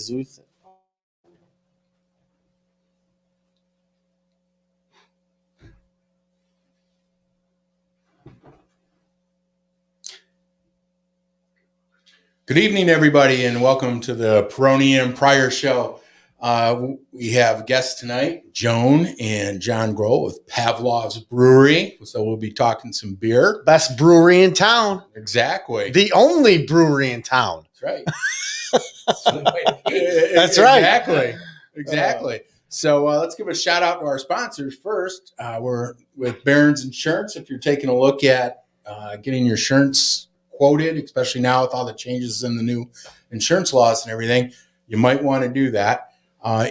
Zeus. Good evening, everybody, and welcome to the Pirrone and Prieur show. We have guests tonight, Joan and John Groll with Pavlov's Brewery. So we'll be talking some beer. Best brewery in town. Exactly. The only brewery in town. That's right. That's right. Exactly. So let's give a shout out to our sponsors first. We're with Barron's Insurance. If you're taking a look at getting your insurance quoted, especially now with all the changes in the new insurance laws and everything, you might want to do that.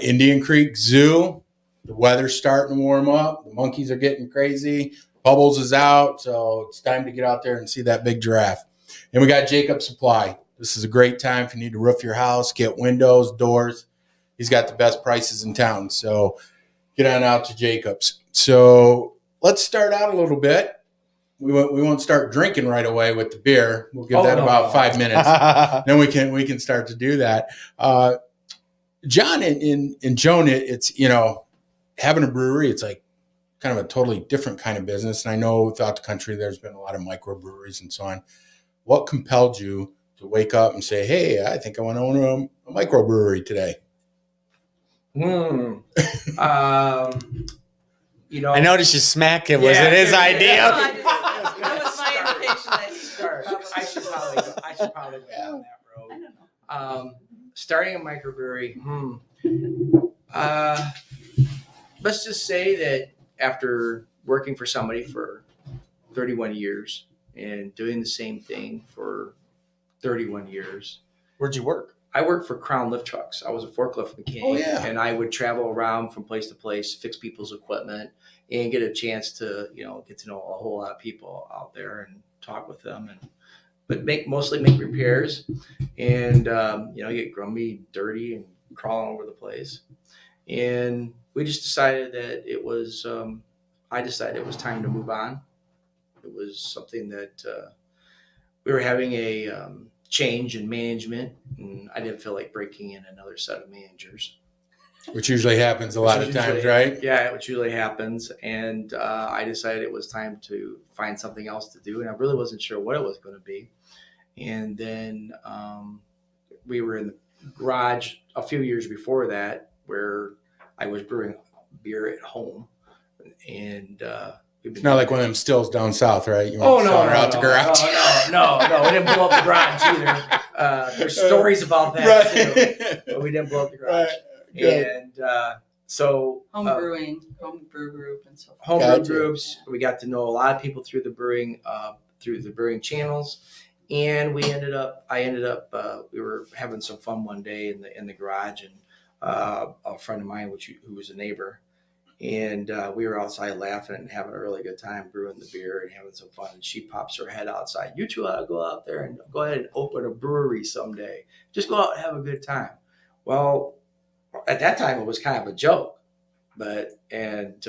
Indian Creek Zoo, the weather's starting to warm up. The monkeys are getting crazy. Bubbles is out, so it's time to get out there and see that big giraffe. And we got Jacob Supply. This is a great time if you need to roof your house, get windows, doors. He's got the best prices in town. So get on out to Jacob's. So let's start out a little bit. We won't start drinking right away with the beer. We'll give about 5 minutes. Then we can start to do that. John and Joan, it's, having a brewery, it's like kind of a totally different kind of business. And I know throughout the country, there's been a lot of microbreweries and so on. What compelled you to wake up and say, hey, I think I want to own a microbrewery today? I noticed you smack it. Was it his idea? That was my invitation. I should probably go down that road. Starting a microbrewery. Let's just say that after working for somebody for 31 years and doing the same thing for 31 years. Where'd you work? I worked for Crown Lift Trucks. I was a forklift mechanic, and I would travel around from place to place, fix people's equipment, and get a chance to, get to know a whole lot of people out there and talk with them, but mostly make repairs, and get grumpy, dirty, and crawling over the place. And we just decided that I decided it was time to move on. It was something that we were having a change in management, and I didn't feel like breaking in another set of managers. Which usually happens a lot of times, right? Yeah, which usually happens. And I decided it was time to find something else to do, and I really wasn't sure what it was going to be. And then we were in the garage a few years before that where I was brewing beer at home. And it's not like one of them stills down south, right? You No, the garage. No, we didn't blow up the garage either. There's stories about that too, but we didn't blow up the garage. Right. And so home brew group and so forth. Home brew groups. We got to know a lot of people through the brewing channels, and we ended up. We were having some fun one day in the garage, and a friend of mine, who was a neighbor. And we were outside laughing and having a really good time brewing the beer and having some fun. And she pops her head outside. You two ought to go out there and go ahead and open a brewery someday. Just go out and have a good time. Well, at that time, it was kind of a joke. And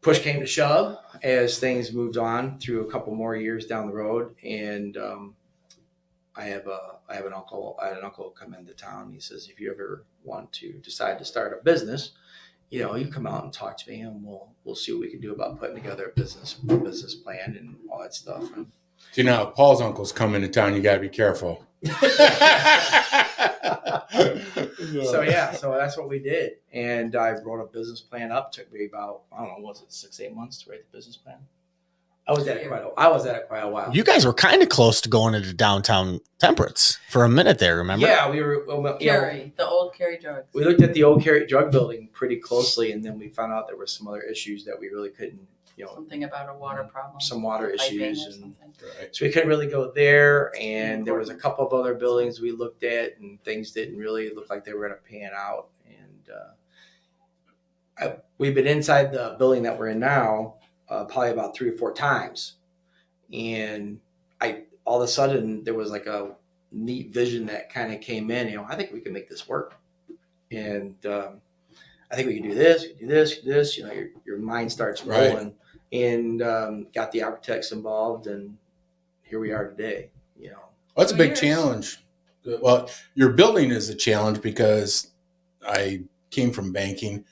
push came to shove as things moved on through a couple more years down the road. And I have an uncle. I had an uncle come into town. He says, if you ever want to decide to start a business, you come out and talk to me, and we'll see what we can do about putting together a business plan and all that stuff. And if Paul's uncles come into town, you got to be careful. So yeah, so that's what we did, and I wrote a business plan up. Took me about, I don't know, was it 6-8 months to write the business plan? I was at it quite a while. You guys were kind of close to going into downtown Temperance for a minute there, remember? Yeah, we were. The old Kerry drugs. We looked at the old Kerry drug building pretty closely, and then we found out there were some other issues that we really couldn't, Something about a water problem. some water Piping issues, or and something. so we couldn't really go there. And there was a couple of other buildings we looked at, and things didn't really look like they were going to pan out. And we've been inside the building that we're in now probably about 3 or 4 times, and all of a sudden there was like a neat vision that kind of came in. I think we can make this work, and I think we can do this, this. Your mind starts rolling, and got the architects involved, and here we are today. Well, that's a big challenge. Well, your building is a challenge because I came from banking.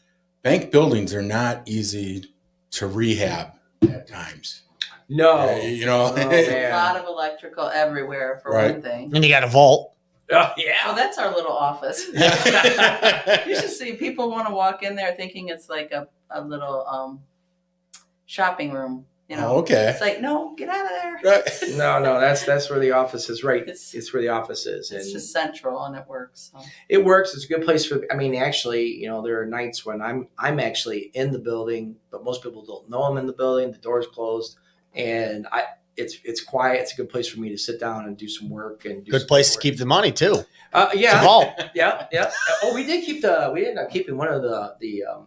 Bank buildings are not easy to rehab at times. No, A lot of electrical everywhere for one thing. And you got a vault. Oh, yeah. Well, that's our little office. You should see people want to walk in there thinking it's like a little shopping room. Okay. It's like, no, get out of there. Right. No, that's where the office is. Right, It's where the office is, It's and just central and it works. So. it works. It's a good place for. Actually, there are nights when I'm actually in the building, but most people don't know I'm in the building. The door's closed, and it's quiet. It's a good place for me to sit down and do some work and do Good place to keep the money too. Yeah, It's a vault. yeah. Oh, we ended up keeping one of the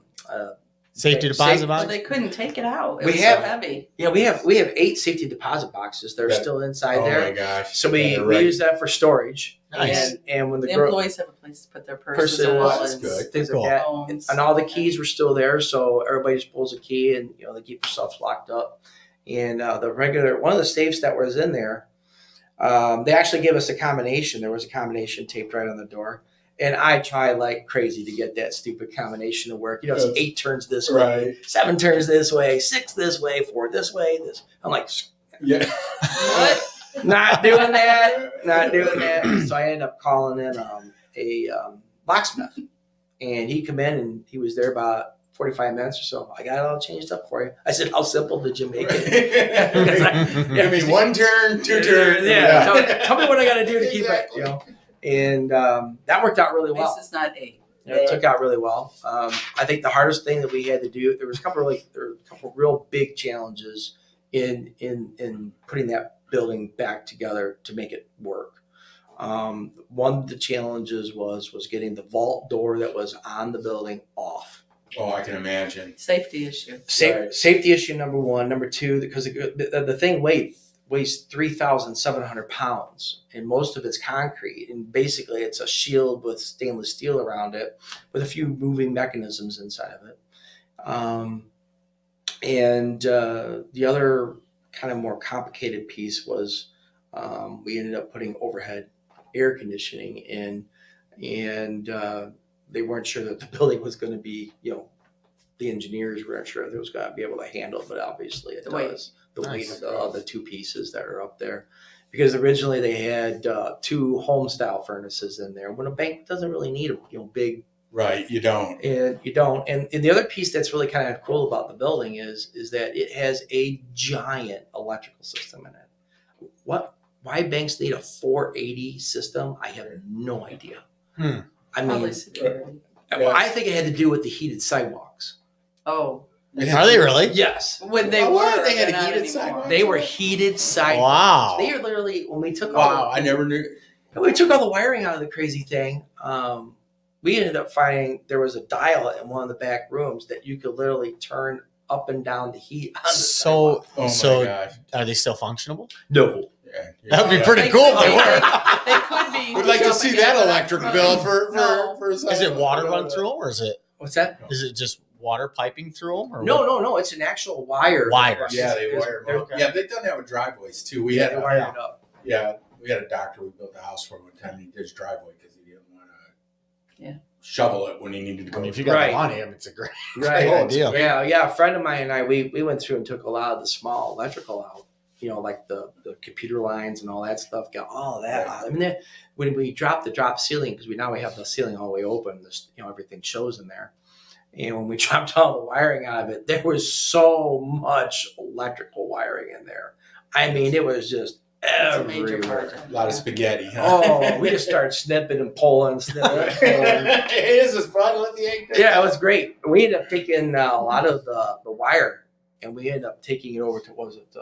Safety deposit Well, box. they couldn't take it out. It We was have- so heavy. Yeah, we have 8 safety deposit boxes that are still inside Oh there. my gosh. So we Right. use that for storage. Nice. And when The the employees have a place to put their purses Purses, and that's wallets. good. things Cool. like that. Phones. And all the keys were still there, so everybody just pulls a key and they keep themselves locked up. And one of the safes that was in there, they actually gave us a combination. There was a combination taped right on the door, and I tried like crazy to get that stupid combination to work. It's 8 turns this way, Right. 7 turns this way, 6 this way, 4 this way. This I'm like, Yeah. What? not doing that. So I ended up calling in a locksmith, and he come in and he was there about 45 minutes or so. I got it all changed up for you. I said, how simple did you make it? I mean, 1 turn, 2 turns. Yeah. Tell me what I got to do to keep it. And that worked out really At least well. it's not 8. It took out really well. I think the hardest thing that we had to do, there were a couple real big challenges in putting that building back together to make it work. One of the challenges was getting the vault door that was on the building off. Oh, I can imagine. Safety issue. Right. Safety issue number 1. Number 2, because the thing weighs 3,700 pounds, and most of it's concrete, and basically it's a shield with stainless steel around it with a few moving mechanisms inside of it. And the other kind of more complicated piece was we ended up putting overhead air conditioning in, and they weren't sure that the building was going to be, the engineers weren't sure if it was going to be able to handle, but obviously it does. The weight of the 2 pieces that are up there, because originally they had 2 home style furnaces in there. When a bank doesn't really need a big, Right, you don't. and you don't. And the other piece that's really kind of cool about the building is that it has a giant electrical system in it. Why banks need a 480 system? I have no idea. I Probably mean, security. I think it had to do with the heated sidewalks. Oh. Are they really? Yes. When they What? were. They had they're not heated anymore. sidewalks? They were heated sidewalks. Wow. They are literally, when we took Wow, I never knew. we took all the wiring out of the crazy thing, we ended up finding there was a dial in one of the back rooms that you could literally turn up and down the heat on the sidewalk. Oh, So my gosh. are they still functionable? No. Yeah. That would be Yeah. pretty cool if they were. They could be. We'd like to see that jumping in electric and bill out. for a Is it second. water run through them, or is What's that? it just water piping through them? Or No, what? no. It's an actual wire. Wires. Yeah, they There's- wire them there- up. Yeah, they've done that with driveways too. We Yeah, had they a, wired it up. we had a doctor we built a house for one time. He did his driveway because he didn't want to shovel it when he needed to I go. mean, if you got Right. the money, I mean, it's a great Right. idea. Yeah. A friend of mine and I, we went through and took a lot of the small electrical out, like the computer lines and all that stuff, got all of that out. I mean, when we dropped the drop ceiling, because we have the ceiling all the way open, everything shows in there. And when we dropped all the wiring out of it, there was so much electrical wiring in there. I mean, it was just everywhere. A lot of spaghetti. Huh? Oh, we just started snipping and pulling, It is as fun with the egg. Yeah, it was great. We ended up taking a lot of the wire, and we ended up taking it over to, what was it,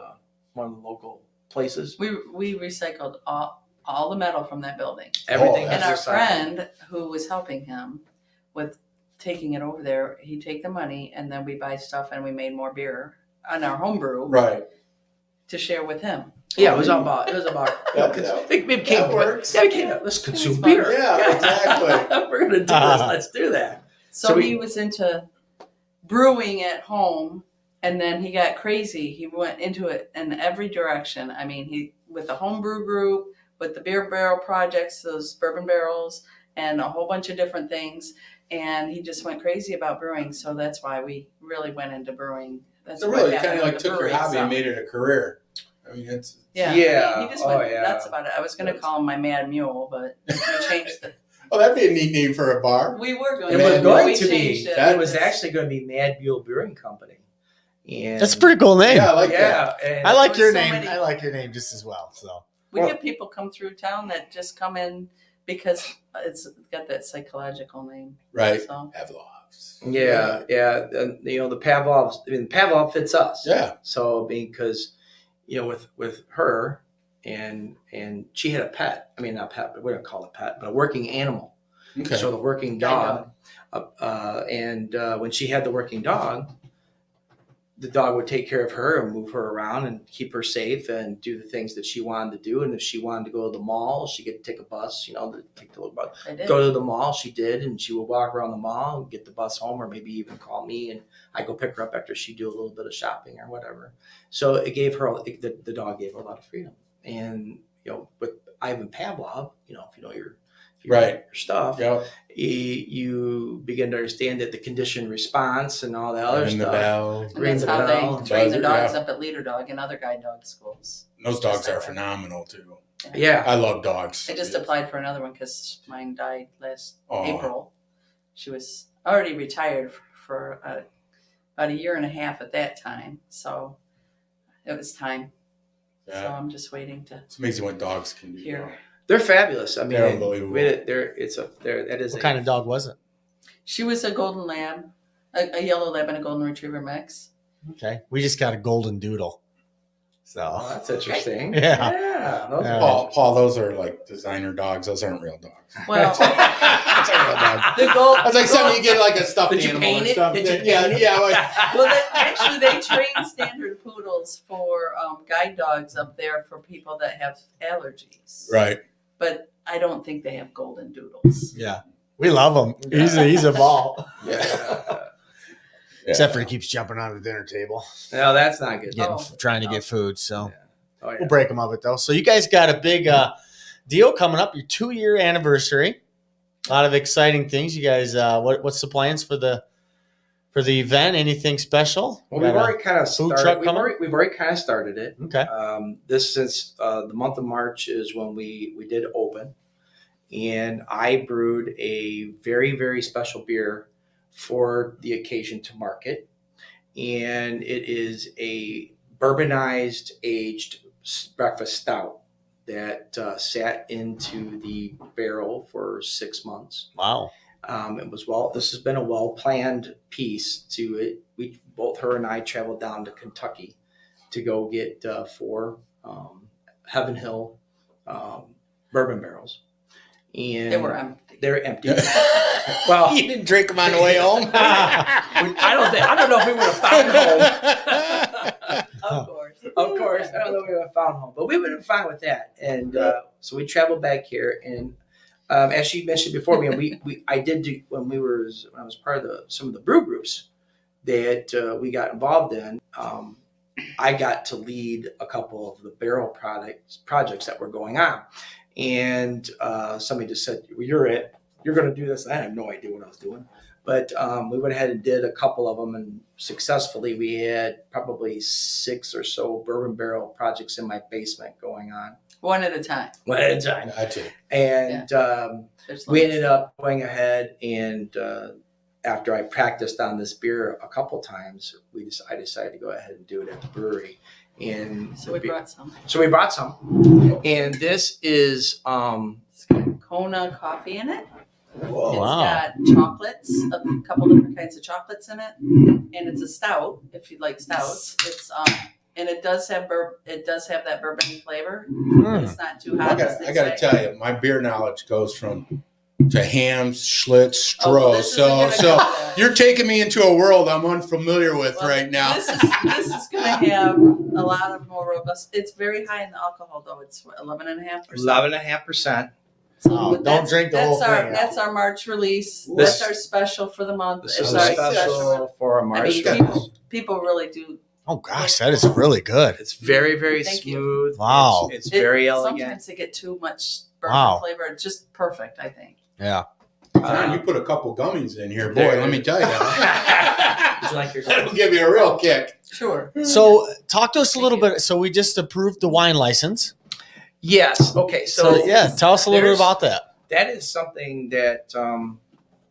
one of the local places. We recycled all the metal from that building. Everything. And our recycled. friend who was helping him with taking it over there, he'd take the money and then we buy stuff and we made more beer on our homebrew to share with him. Yeah, it was about it became let's consume beer. Yeah, exactly. We're gonna do this. Let's do that. So he was into brewing at home, and then he got crazy. He went into it in every direction. I mean, he with the homebrew group, with the beer barrel projects, those bourbon barrels, and a whole bunch of different things. And he just went crazy about brewing. So that's why we really went into brewing. That's so really kind of like took your hobby and made it a career. I mean, it's he just went nuts about it. I was going to call him my Mad Mule, but we changed the. Oh, that'd be a neat name for a bar. We were going. It was going to be. It was actually going to be Mad Mule Brewing Company. And that's a pretty cool name. Yeah, I like that. I like your name. I like your name just as well. So we get people come through town that just come in because it's got that psychological name, right? So. Pavlov's. Yeah. And, the Pavlovs. I mean, Pavlov fits us. Yeah. So because with her and she had a pet. I mean, not pet, but we don't call it pet, but a working animal. Okay. So the working dog. And when she had the working dog, the dog would take care of her and move her around and keep her safe and do the things that she wanted to do. And if she wanted to go to the mall, she could take a bus, to take the little bus. Go to the mall. She did, and she would walk around the mall and get the bus home, or maybe even call me and I go pick her up after she do a little bit of shopping or whatever. So it gave her the dog gave her a lot of freedom. And with Ivan Pavlov, if you know your stuff, you begin to understand that the conditioned response and all the other stuff. And that's how they train the dogs up at Leader Dog and other guide dog schools. Those dogs are phenomenal too. Yeah, I love dogs. I just applied for another one because mine died last April. She was already retired for about a year and a half at that time, so it was time. Yeah. So I'm just waiting to. It's amazing what dogs can do. Hear. They're fabulous. I mean, they're unbelievable. What kind of dog was it? She was a golden lab, a yellow lab and a golden retriever mix. Okay, we just got a golden doodle. So that's interesting. Paul, those are like designer dogs. Those aren't real dogs. Well, that's a real dog. The gold. That's like something you get like a stuffed Did you animal paint or it? something. Did you paint it? Yeah. Well, actually, they train standard poodles for guide dogs up there for people that have allergies. Right. But I don't think they have golden doodles. Yeah, we love him. He's a ball. Yeah. Except for he keeps jumping on the dinner table. No, that's not good. Trying to get food. So we'll break him of it though. So you guys got a big deal coming up. Your 2-year anniversary. A lot of exciting things. You guys, what's the plans for the event? Anything special? Well, we've already kind of started. We've already kind of started it. Okay. Since the month of March is when we did open, and I brewed a very, very special beer for the occasion to market, and it is a bourbonized aged breakfast stout that sat into the barrel for 6 months. Wow. This has been a well-planned piece to it. Both her and I traveled down to Kentucky to go get 4 Heaven Hill bourbon barrels. And they're empty. Well, you didn't drink them on the way home. I don't know if we would have found home. Of course. I don't know if we would have found home, but we would have been fine with that. And so we traveled back here, and as she mentioned before, I did do when I was part of some of the brew groups that we got involved in. I got to lead a couple of the barrel projects that were going on, and somebody just said, "Well, you're going to do this." And I had no idea what I was doing, But we went ahead and did a couple of them, and successfully we had probably 6 or so bourbon barrel projects in my basement going on. One at a time. One at a time. Gotcha. And we ended up going ahead and after I practiced on this beer a couple times, I decided to go ahead and do it at the brewery. And So we brought some. And this is It's got Kona coffee in it. Whoa. It's Wow. got chocolates, a couple different kinds of chocolates in it, and it's a stout. If you like stouts, it's and it does have that bourbon flavor. But it's not too hot. I gotta tell you, my beer knowledge goes from to hams, Schlitz, Oh, well, Stroh. this isn't gonna So go there. you're taking me into a world I'm unfamiliar with Well, right now. This is going to have a lot of more robust. It's very high in the alcohol, though. It's 11.5%. 11.5%. So Oh, don't that's- drink the whole that's thing. That's our March release. This- That's our special for the month. This It's is our a special for a I March. mean, people really do. Oh gosh, that is really good. It's very, very Thank you. smooth. Wow. It's very elegant. Sometimes they get too much bourbon Wow. flavor. It's just perfect, I think. Yeah. John, you put a couple gummies in here, boy. There. Let me tell you, Would you like your that'll give you a real kick. Sure. So talk to us a Thank little you. bit. So we just approved the wine license. Yes. Okay. So, So, yeah, tell us a little bit there's- about that. that is something that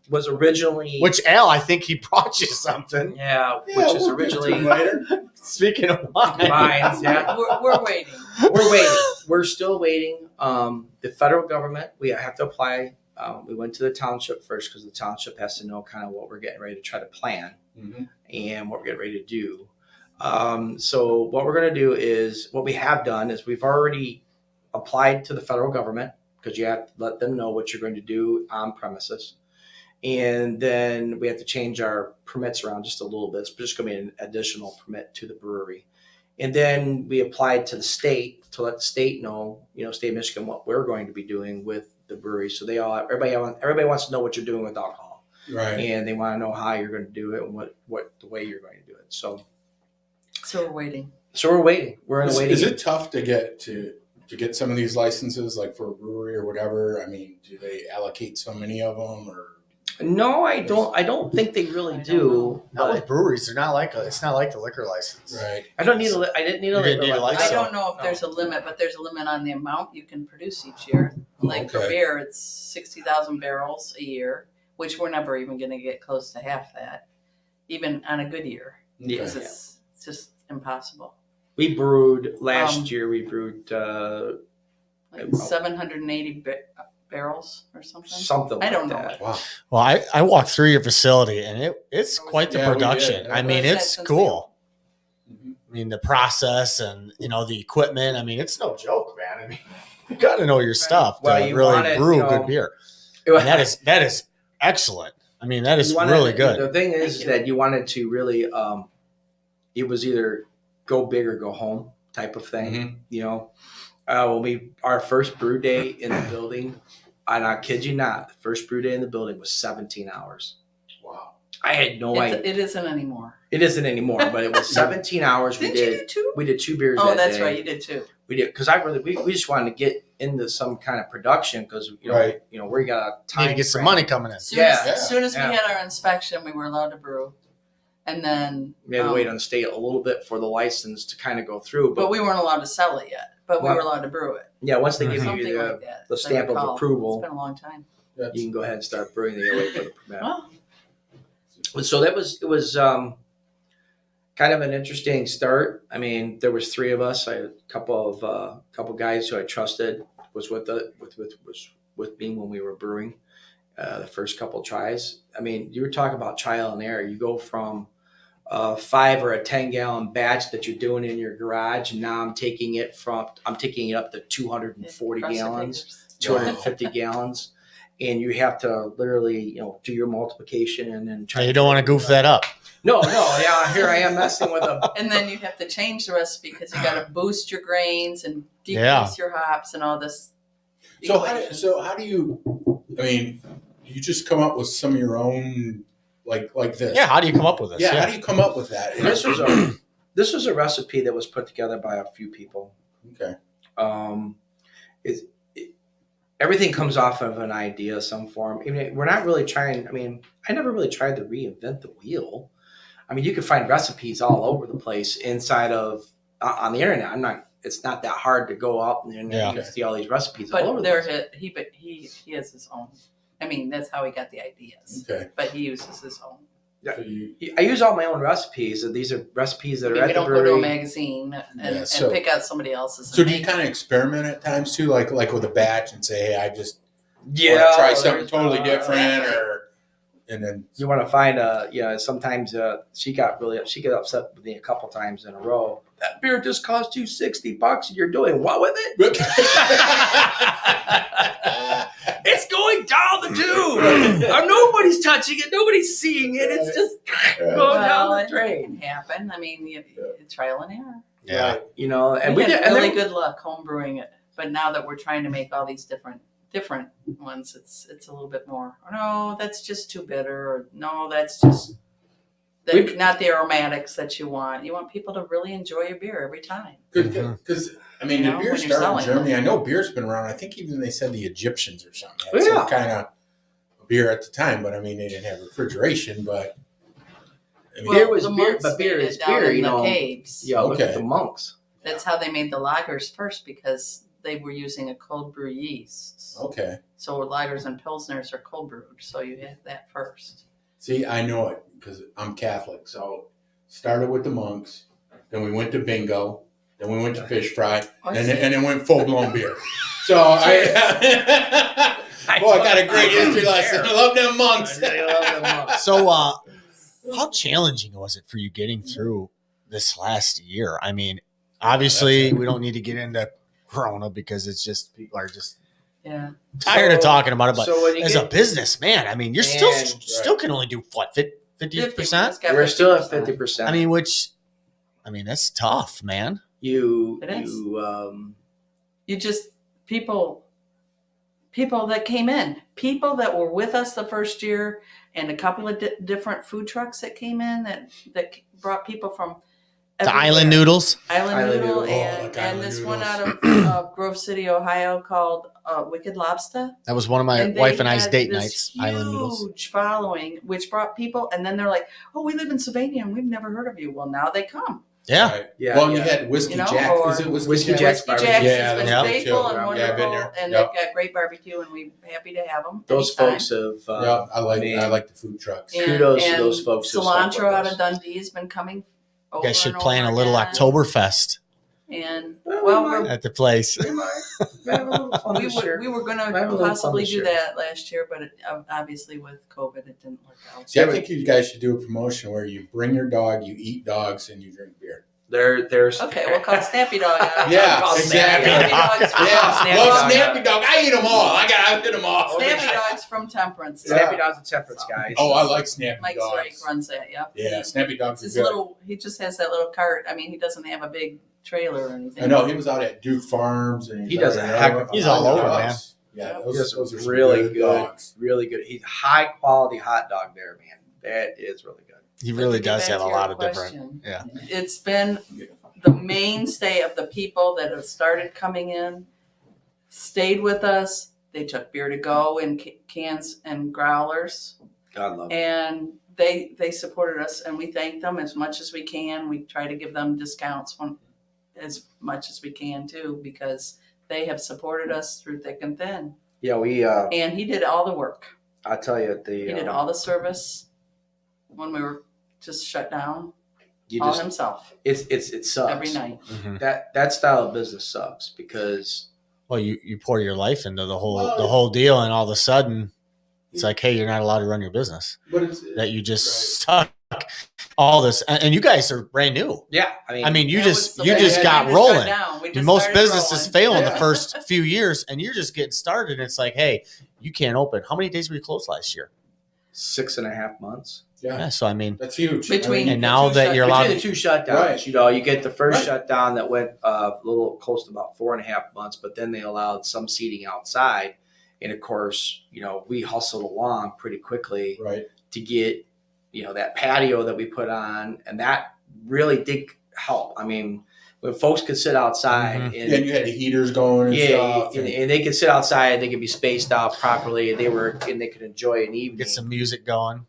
was originally Which Al, I think he brought you something. yeah, Yeah, which is we'll get to originally it later. Speaking of wine, mine. Yeah. We're waiting. We're waiting. We're still waiting. The federal government, we have to apply. We went to the township first because the township has to know kind of what we're getting ready to try to plan and what we're getting ready to do. So what we're going to do is what we have done is we've already applied to the federal government because you have to let them know what you're going to do on premises. And then we have to change our permits around just a little bit. It's just going to be an additional permit to the brewery. And then we applied to the state to let the state know, state of Michigan, what we're going to be doing with the brewery. So everybody wants to know what you're doing with alcohol, Right. and they want to know how you're going to do it and what the way you're going to do it. So So we're waiting. we're waiting. We're in a waiting. Is it tough to get some of these licenses, like for a brewery or whatever? I mean, do they allocate so many of them, or? No, I don't think they really I don't do. know. not with breweries. They're not like it's not like the liquor license. Right. I didn't need a You didn't need a I license. don't know if there's a limit, but there's a limit on the amount you can produce each year. Like for Okay. beer, it's 60,000 barrels a year, which we're never even going to get close to half that, even on a good year. Yeah. Because it's just impossible. We brewed last year. We brewed Like 780 barrels or something. something. I don't like know. that. Wow. Well, I walked through your facility and it's quite the Yeah, we production. did. I mean, Yeah. it's Since cool. Mhm. I mean, the process and the equipment. I mean, it's no joke, man. I mean, you got to know your stuff Well, to you really want it, brew you know, good beer. And that is excellent. I mean, that is You wanted- really good. The thing is Thank you. that you wanted to really, it was either go big or go home type of thing. Mhm. When our first brew day in the building, and I kid you not, the first brew day in the building was 17 hours. Wow. I had no idea. It isn't anymore. It isn't anymore, but it was 17 hours. Didn't you do two? We did 2 beers. Oh, that that's day. right. You did too. We did because we just wanted to get into some kind of production because Right. we got a time Need to get some frame. money coming in. Soon as we Yeah. had our inspection, we were allowed to brew. And then We had to wait on the state a little bit for the license to kind of go through, but we weren't allowed to sell it yet. But we Well, were allowed to brew it. yeah, once they give Something you like that. the as I stamp of recall. approval, It's been a long time. you can go ahead and start brewing. They gotta wait for the permit. Well, So it was kind of an interesting start. I mean, there was 3 of us. I had a couple guys who I trusted was with me when we were brewing the first couple tries. I mean, you were talking about trial and error. You go from a 5 or a 10-gallon batch that you're doing in your garage, and now I'm taking it up to 240 cross your gallons, fingers. 250 gallons. And you have to literally, do your multiplication and then try. You don't want to goof that up. No, yeah. Here I am messing with them. And then you have to change the recipe because you got to boost your grains and decrease Yeah. your hops and all this. So equations. how do you? I mean, you just come up with some of your own, like this. Yeah. How do you come up with this? Yeah. How do you come up with that? This was a recipe that was put together by a few people. Okay. everything comes off of an idea, some form. I mean, we're not really trying. I mean, I never really tried to reinvent the wheel. I mean, you can find recipes all over the place inside of on the internet. It's not that hard to go out and see all these recipes all over But he has his own. I mean, that's how he got the ideas. Okay. But he uses his own. So I use all my own recipes. And these are recipes that are at We the don't brewery. go to a magazine and pick out somebody else's. So do you kind of experiment at times too, like with a batch and say, hey, I just want to Yeah, try something totally different, and then you want to find sometimes she got upset with me a couple times in a row. That beer just cost you $60 and you're doing what with it? It's going down the tube. Nobody's touching it. Nobody's seeing it. It's just going down the drain. It can happen. I mean, trial and error. Yeah. Right. You know, and we had really good luck home brewing it. But now that we're trying to make all these different ones, it's a little bit more. Oh, no, that's just too bitter. Or no, that's just not the aromatics that you want. You want people to really enjoy your beer every time. Because I mean, the beer started in Germany. I know beer's been around. I think even they said the Egyptians or something had some kind of beer at the time, but I mean, they didn't have refrigeration. But I mean, beer was beer, but beer is beer. In the caves. Yeah, look at the monks. That's how they made the lagers first, because they were using a cold brew yeast. Okay. So lagers and pilsners are cold brewed. So you have that first. See, I know it because I'm Catholic. So started with the monks, then we went to bingo, then we went to fish fry, and then went full blown beer. So I got a great history lesson. I love them monks. So, how challenging was it for you getting through this last year? I mean, obviously, we don't need to get into Corona because it's just people are just tired of talking about it. But as a businessman, I mean, you're still can only do what 50%. We're still at 50%. I mean, that's tough, man. You just people that came in, people that were with us the first year, and a couple of different food trucks that came in that brought people from the Island Noodles, Island Noodle, and this one out of Grove City, Ohio, called Wicked Lobster. That was one of my wife and I's date nights. Island Noodles, huge following, which brought people, and then they're like, "Oh, we live in Sylvania and we've never heard of you." Well, now they come. Yeah. Right. Yeah. Well, you had Whiskey Jack. Is it Whiskey Jack's? Whiskey Jack's has been faithful and wonderful, and they've got great barbecue, and we're happy to have them. Those folks have. I like the food trucks. Kudos to those folks. Cilantro out of Dundee has been coming. You guys should plan a little Oktoberfest. And at the place. we were going to possibly do that last year, but obviously with COVID, it didn't work out. See, I think you guys should do a promotion where you bring your dog, you eat dogs, and you drink beer. There's okay. We'll call Snappy Dog. Yeah, exactly. Snappy Dog. I eat them all. I did them all. Snappy Dog's from Temperance. Snappy Dog's a Temperance guy. Oh, I like Snappy Mike Dogs. Mike runs that. Yep. Yeah, Snappy Dogs. He just has that little cart. I mean, he doesn't have a big trailer or anything. I know he was out at Duke Farms, and he does a heck of. He's all over, man. Yeah, those are really good. Dogs. Really good. He's high quality hot dog there, man. That is really good. He really does have a lot of different. Yeah. It's been the mainstay of the people that have started coming in, stayed with us. They took beer to go in cans and growlers. God love and they supported us, and we thank them as much as we can. We try to give them discounts as much as we can too, because they have supported us through thick and thin. Yeah, and he did all the work. I'll tell you, he did all the service when we were just shut down. Himself. It sucks every night. Mm-hmm. That style of business sucks because you pour your life into the whole deal, and all of a sudden it's like, hey, you're not allowed to run your business. But that you just stuck all this, and you guys are brand new. Yeah, I mean, you just got rolling. Most businesses fail in the first few years, and you're just getting started. And it's like, hey, you can't open. How many days were you closed last year? 6.5 months. Yeah. So I mean, that's huge. And now that you're allowed the two shutdowns, you get the first shutdown that went a little close to about 4.5 months, but then they allowed some seating outside, and of course, we hustled along pretty quickly to get that patio that we put on, and that really did help. I mean, when folks could sit outside Mhm. and And you had the heaters going and stuff. and they could sit outside, they could be spaced out properly, and they could enjoy an evening. Get some music going.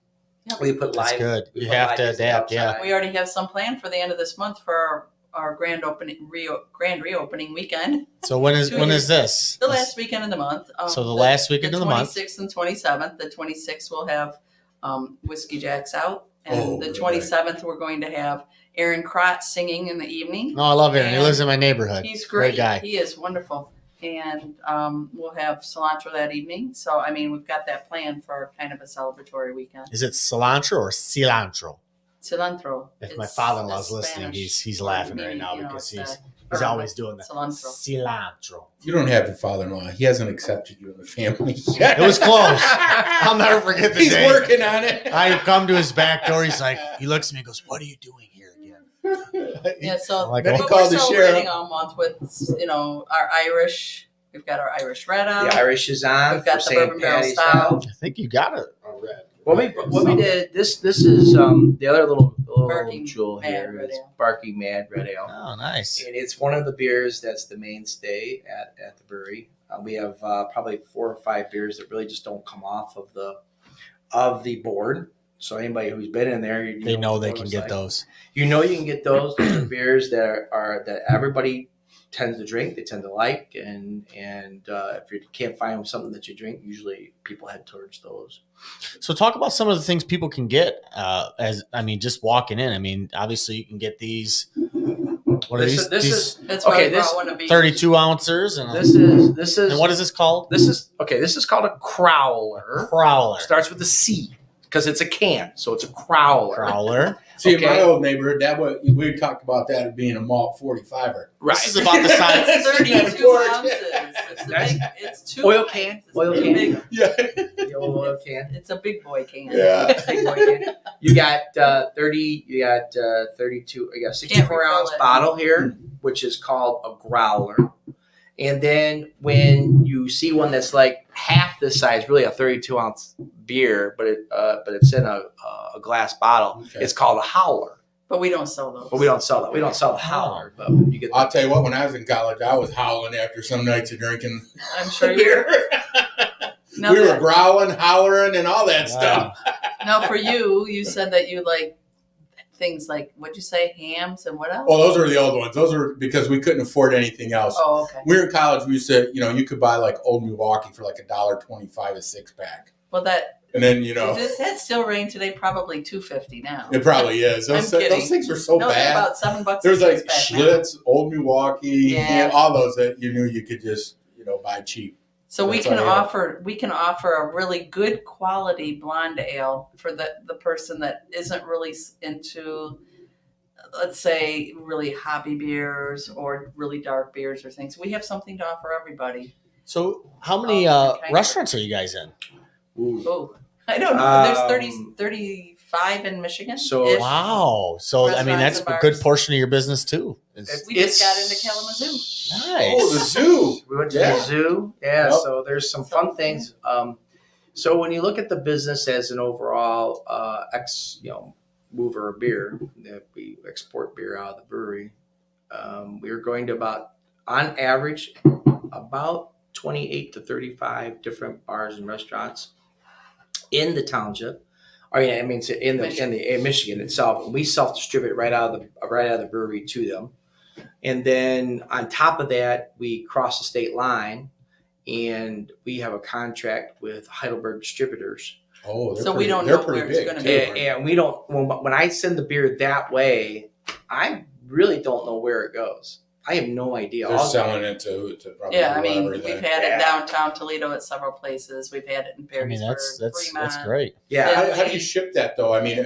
We put That's live. good. we You put have live to music adapt, yeah. outside. We already have some planned for the end of this month for our grand reopening weekend. So when is this? The last weekend of the month. So the last weekend of the month. 26th and 27th. The 26th we'll have Whiskey Jacks out. And Oh, the really? 27th we're going to have Aaron Krotz singing in the evening. Oh, I love Aaron. He And lives in my neighborhood. He's Great great. guy. He is wonderful. And we'll have cilantro that evening. So, I mean, we've got that planned for kind of a celebratory weekend. Is it cilantro or cilantro? Cilantro. If my It's father-in-law's a listening, Spanish he's word, laughing right meaning, now you know, because it's he's always doing that. cilantro. Cilantro. You don't have your father-in-law. He hasn't accepted you in the family It yet. was close. I'll never forget the He's day. working on it. I come to his back door. He's like, he looks at me and goes, "What are you doing here again?" Yeah, so Like, Then he but called we're the celebrating sheriff. all month with, our Irish. We've got our Irish red out. The Irish is on. We've got for the St. bourbon barrel Patty's stout. Day. I think you got it. A red. What we did this is the other little Barking jewel Mad here Red is Ale. Barking Mad Red Ale. Oh, nice. And it's one of the beers that's the mainstay at the brewery. We have probably 4 or 5 beers that really just don't come off of the board. So anybody who's been in there, They know what the they board can looks get like. those. You know you can get those. Those are beers that everybody tends to drink. They tend to like, and if you can't find something that you drink, usually people head towards those. So talk about some of the things people can get just walking in. I mean, obviously you can get these. What are This these? is That's why Okay, we brought this- one of each. 32 ounces. And this is and what is this called? This is called a crowler. Crowler. Starts with a C because it's a can, so it's a crowler. Crowler. See, in my Okay. old neighborhood, we talked about that being a malt 45er. Right. This is about the size. 32 Porch. ounces. It's, a Nice. big, it's 2 Oil pints. can. It's Oil a can. Big, Yeah. The old oil can. it's a big boy can. Yeah. Big boy can. You got 30. You got 32. You got a 64 refill ounce it. bottle here, which is called a growler. And then when you see one that's like half this size, really a 32 ounce beer, but it's in a glass bottle, Okay. it's called a howler. But we don't sell those. But we don't sell that. We don't sell the howler, but you get. I'll tell you what, when I was in college, I was howling after some nights of drinking I'm sure you beer. now, We were that- growling, hollering, and all that stuff. now for you said that you like things like, what'd you say, hams and what else? Well, those were the old ones. Those were because we couldn't afford anything else. Oh, okay. We were in college. We used to, you could buy like Old Milwaukee for like $1.25 a 6-pack. Well, And then, if this had still rain today, probably $2.50 now. it probably is. Those I'm kidding. things were so No, they're bad. about $7 There was a like six-pack now. Schlitz, Old Milwaukee, Yeah. and all those that you knew you could just, buy cheap. So we That's can all I have. offer a really good quality blonde ale for the person that isn't really into, let's say, really hoppy beers or really dark beers or things. We have something to offer everybody. So how many Okay. restaurants are you guys in? Oh, I don't know. There's Um, 35 in Michigan. So- Ish. Wow. So I mean, Restaurants that's and a good bars. portion of your business too. It's- We just got into Kalamazoo. Nice. Oh, the zoo. We went to Yeah. the zoo. Yeah, Yep. so there's some fun things. So when you look at the business as an overall mover of beer, that we export beer out of the brewery, we are going to on average, about 28 to 35 different bars and restaurants in the township. In Michigan itself. And we self-distribute right out of the brewery to them. And then on top of that, we cross the state line, and we have a contract with Heidelberg Distributors. Oh, So we don't know where it's big, gonna too. be. And we don't. When I send the beer that way, I really don't know where it goes. I have no idea. They're selling it to probably Yeah, I mean, whoever we've that- had Yeah. it downtown Toledo at several places. We've had it in I mean, Perrysburg, that's Fremont. great. Yeah, How do you ship that though? I mean,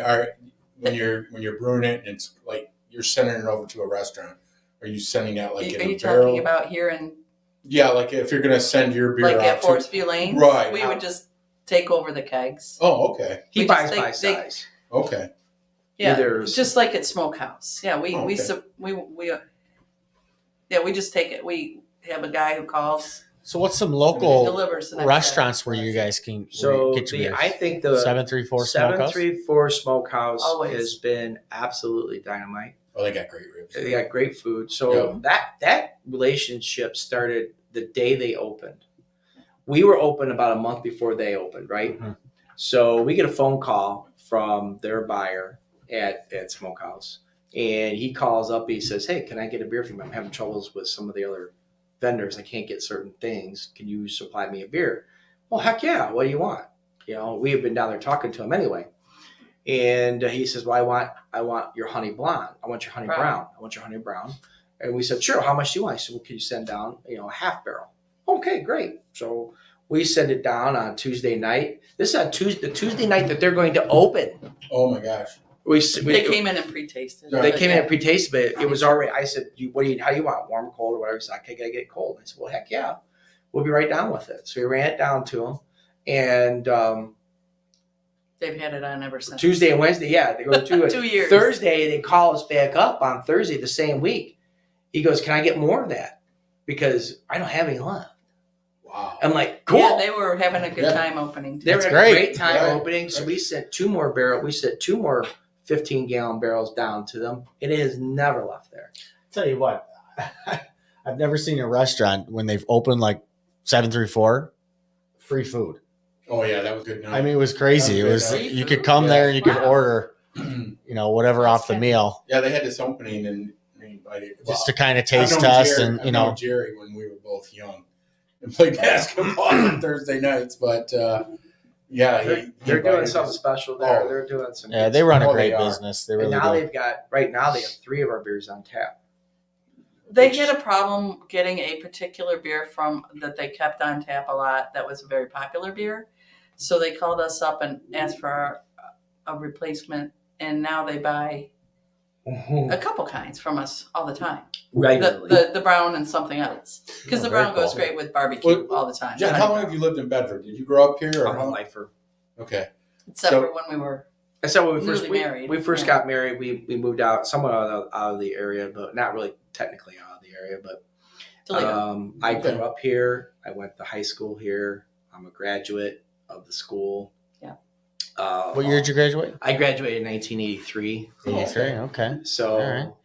when you're brewing it, and it's like you're sending it over to a restaurant. Are you sending that like Are in you a barrel? talking about here in Yeah, like if you're gonna send your beer like out at to. Forest View Lanes? Right. We would just take over the kegs. Oh, okay, he we buys just by think size. okay. Yeah, Either- just like at Smokehouse. Yeah, we Oh, we just take it. We have a guy who calls, So what's some local delivers the next restaurants day. where you guys can So get your beers? I think the 734 Smokehouse. 734 Smokehouse Always. has been absolutely dynamite. Oh, they got great ribs. They got great food. So that relationship started the day they opened. We were open about a month before they opened, right? Mm-hmm. So we get a phone call from their buyer at Smokehouse, and he calls up. He says, "Hey, can I get a beer from you? I'm having troubles with some of the other vendors. I can't get certain things. Can you supply me a beer?" Well, heck yeah. What do you want? We have been down there talking to him anyway. And he says, "Well, I want your honey blonde. I want your honey brown. I want your honey brown." And we said, "Sure. How much do you want?" I said, "Well, can you send down, a half barrel?" Okay, great. So we send it down on Tuesday night. This is on the Tuesday night that they're going to open. Oh my gosh. They came in and pre-tasted. They came in and pre-tasted, but it was already. I said, how do you want, warm, cold, or whatever?" He said, "I gotta get it cold." I said, "Well, heck yeah, we'll be right down with it." So we ran it down to them, and they've had it on ever since. Tuesday and Wednesday, they go to 2 years. Thursday, they call us back up on Thursday the same week. He goes, "Can I get more of that? Because I don't have any left." Wow. I'm like, cool. Yeah, they were having a good time opening. They were That's having a great. great time Right. opening. So we sent two more 15-gallon barrels down to them, and it has never left there. Tell you what, I've never seen a restaurant when they've opened like 734 free food. Oh yeah, that was good. I mean, it was crazy. It was Free you food? could come there and you could Wow. order, whatever That's off the fantastic. meal Yeah, they had this opening and they invited just to kind of I've taste known us Jerry- and I've known Jerry when we were both young and played basketball on Thursday nights, but They're doing invited something us. special there. Oh. They're doing some. yeah, good they run stuff. a great they are. business. They And really now do. they've got they have 3 of our beers on tap. They had a problem getting a particular beer that they kept on tap a lot. That was a very popular beer. So they called us up and asked for a replacement. And now they buy a couple kinds from us all the time. Regularly. The brown and something else. Because Oh, the very brown goes cool. great with barbecue Well, all the time. John, how long have you lived in Bedford? Did you grow up here? Or I'm a how? lifer. Okay. Except So- for when we were. And so when Newly married, we first yeah. got married, we moved out somewhat out of the area, but not really technically out of the area. But Toledo. I grew up here. I went to high school here. I'm a graduate of the school. Yeah. What year did you graduate? I graduated in 1983. 83. Okay. So,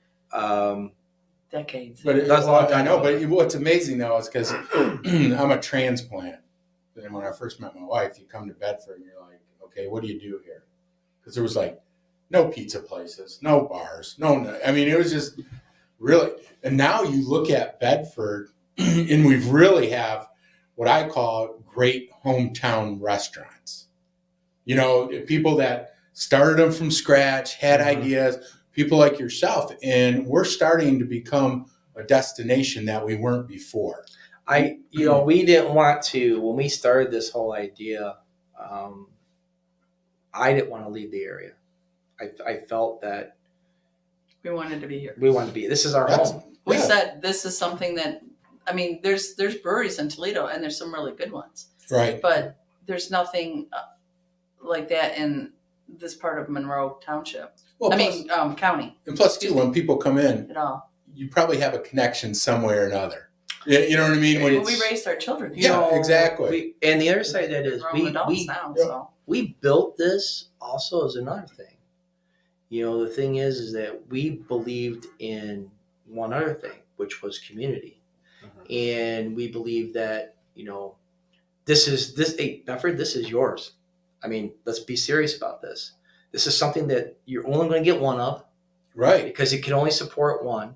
Decades. But That's a long time I know. ago. But what's amazing though is because I'm a transplant. And when I first met my wife, you come to Bedford and you're like, okay, what do you do here? Because there was like no pizza places, no bars, no. I mean, it was just really. And now you look at Bedford, and we really have what I call great hometown restaurants. People that started them from scratch, had ideas. People like yourself, and we're starting to become a destination that we weren't before. we didn't want to, when we started this whole idea, I didn't want to leave the area. I felt that We wanted to be here. we wanted to be, this is our That's- home. We Yeah. said this is something that, I mean, there's breweries in Toledo and there's some really good ones, Right. but there's nothing like that in this part of Monroe Township. Well, County and plus too, when people come in, at all. you probably have a connection somewhere or another. You know what I mean? When Well, we it's- raised our children here. Yeah, exactly. And the other side of that is They're grown adults now, so. we built this also as another thing. The thing is that we believed in one other thing, which was community. And we believe that, Bedford, this is yours. I mean, let's be serious about this. This is something that you're only going to get one of, right. because it can only support one.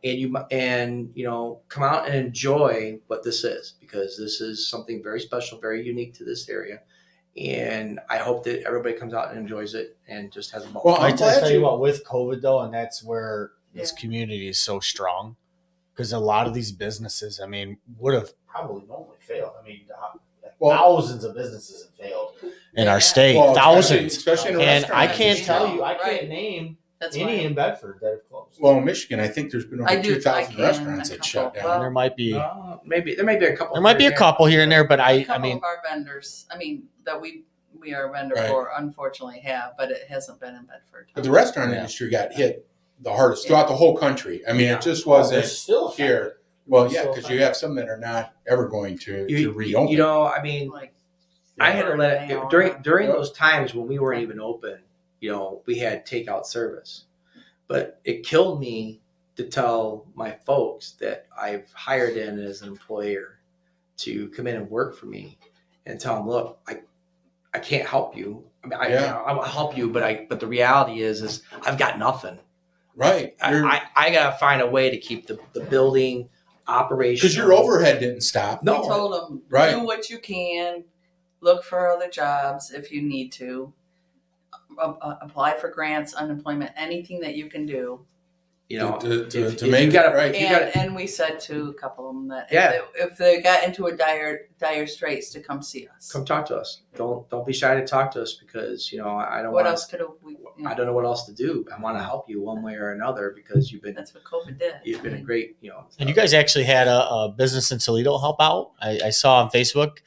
And come out and enjoy what this is, because this is something very special, very unique to this area. And I hope that everybody comes out and enjoys it and just has a ball. Well, I I'm glad tell you you. what, with COVID though, and that's where this Yeah. community is so strong, because a lot of these businesses, I mean, would have probably normally failed. I mean, Well- thousands of businesses have failed in our state, Well, thousands. especially in a And restaurant. I can't You tell know, you, I right. can't name That's any why. in Bedford that have closed. Well, in Michigan, I think there's been over I do- 2,000 I can, restaurants a that shut couple. down. Well, there might be Maybe there may be a couple. there might be a here. couple here and there, but A I couple mean, of our vendors, that we are a vendor Right. for, unfortunately have, but it hasn't been in Bedford. But the restaurant Yeah. industry got hit the hardest throughout the whole country. I mean, it just wasn't there's still a here. Well, yeah, Still because you have some that are not ever going to You reopen. I mean, Like, I had to let Yeah. it during those times when we weren't even open. We had takeout service, But it killed me to tell my folks that I've hired in as an employer to come in and work for me and tell them, look, I can't help you. I mean, I'll help you, but the reality is I've got nothing. Right. I got to find a way to keep the building operational. Because your overhead didn't stop. We told them, Right. do what you can, look for other jobs if you need to, apply for grants, unemployment, anything that you can do. You know, to make it right. And we said to a couple of them that if they got into a dire straits, to come see us. Come talk to us. Don't be shy to talk to us, because I don't. What else could we? I don't know what else to do. I want to help you one way or another, because That's what COVID did. You've been a great, And you guys actually had a business in Toledo help out. I saw on Facebook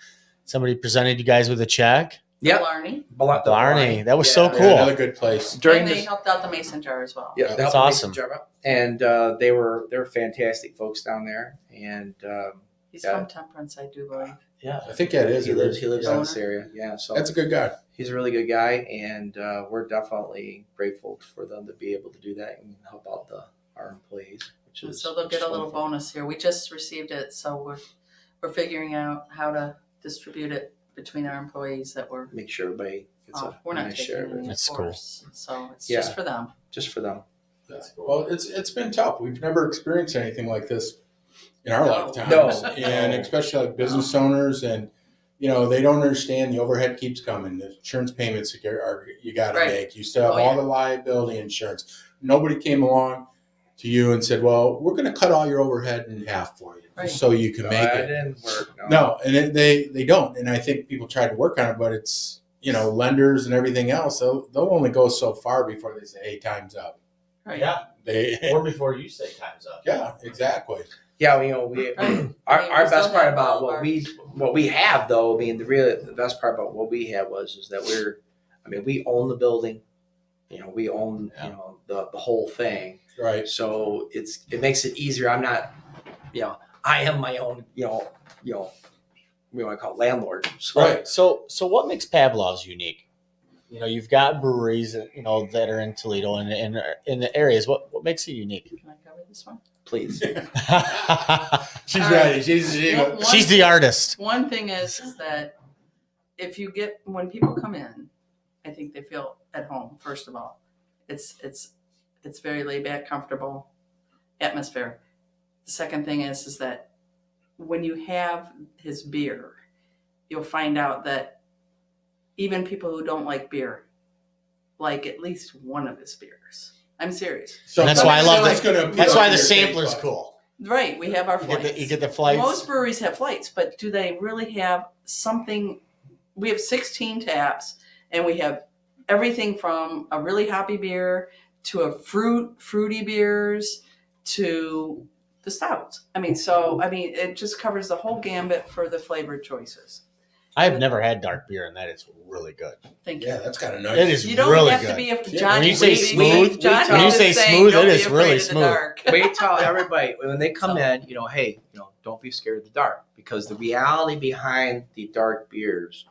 somebody presented you guys with a check. Yeah, Blarney. That was so cool. Another good place. And they helped out the mason jar as well. Yeah, that's awesome. And they were fantastic folks down there. And he's from Temperance, I do believe. Yeah, I think that is. He lives in this area. Yeah, so that's a good guy. He's a really good guy, and we're definitely grateful for them to be able to do that and help out our employees. So they'll get a little bonus here. We just received it, so we're figuring out how to distribute it between our employees that we're make sure everybody gets we're not nice taking share of it. any, That's of cool. course. So it's just for them. Just for them. That's cool. Well, it's been tough. We've never experienced anything like this in our lifetimes. No. And especially like business owners, and they don't understand the overhead keeps coming. The insurance payments you got to make. You still have all the liability insurance. Nobody came along to you and said, well, we're going to cut all your overhead in half for you, just so you can make it. Didn't work. No, and they don't. And I think people tried to work on it, but it's, lenders and everything else, they'll only go so far before they say, hey, time's up. Right. Yeah. Or before you say time's up. Yeah, exactly. Yeah, we our best part about what we have, though, the best part about what we have is that we own the building, we own the whole thing, right? So it makes it easier. I'm not, I am my own, we want to call it landlord. So, right. So what makes Pavlov's unique? You've got breweries, that are in Toledo and in the areas. What makes it unique? Can I cover this one? Please. She's ready. She's the artist. One thing is that when people come in, I think they feel at home. First of all, it's very laid back, comfortable atmosphere. The second thing is that when you have his beer, you'll find out that even people who don't like beer like at least one of his beers. I'm serious. So that's why I love that. That's why the sampler's cool. Right. We have our flights. You get the flights. Most breweries have flights, but do they really have something? We have 16 taps, and we have everything from a really hoppy beer to fruity beers to the stouts. It just covers the whole gambit for the flavored choices. I have never had dark beer, and that is really good. Thank you. Yeah, that's kind of nice. It is You don't really have good. to be a When Johnny. you say smooth, John when you is say saying, smooth, don't it be is afraid really of the smooth. dark. We tell everybody when they come in, hey, don't be scared of the dark, because the reality behind the dark beers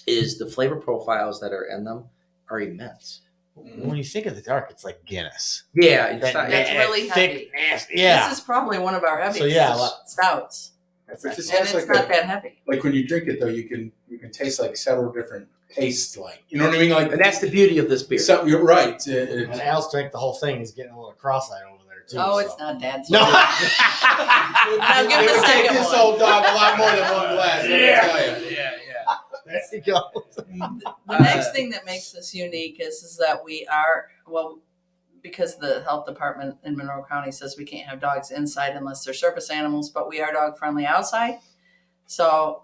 is the flavor profiles that are in them are immense. When you think of the dark, it's like Guinness. Yeah, It's really heavy. Yeah. This is probably one of our heaviest stouts. It's not that heavy. Like when you drink it though, you can taste like several different tastes. Like, you know what I mean? Like, and that's the beauty of this beer. Something you're right. When Al's drank the whole thing, he's getting a little cross-eyed over there too. Oh, it's not that. No. Now give it the would take second this one. old dog a lot more than one glass. Let me tell you. Yeah. There you go. The next thing that makes us unique is that we are, because the health department in Monroe County says we can't have dogs inside unless they're service animals, but we are dog friendly outside. So,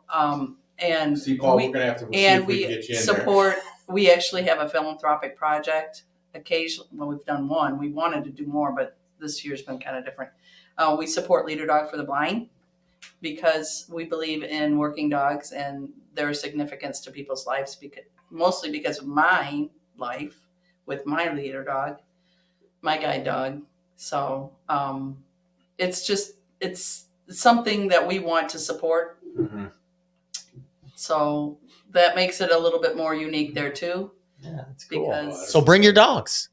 and See, Paul, we're gonna have to see if we can get you in support. We actually have a philanthropic project. Occasionally, we've done one. We wanted to do more, but this year's been kind of different. We support Leader Dog for the Blind because we believe in working dogs and their significance to people's lives. Mostly because of my life with my Leader Dog, my guide dog. So it's something that we want to support. Mm-hmm. So that makes it a little bit more unique there too. Yeah, that's cool. Because So bring your dogs.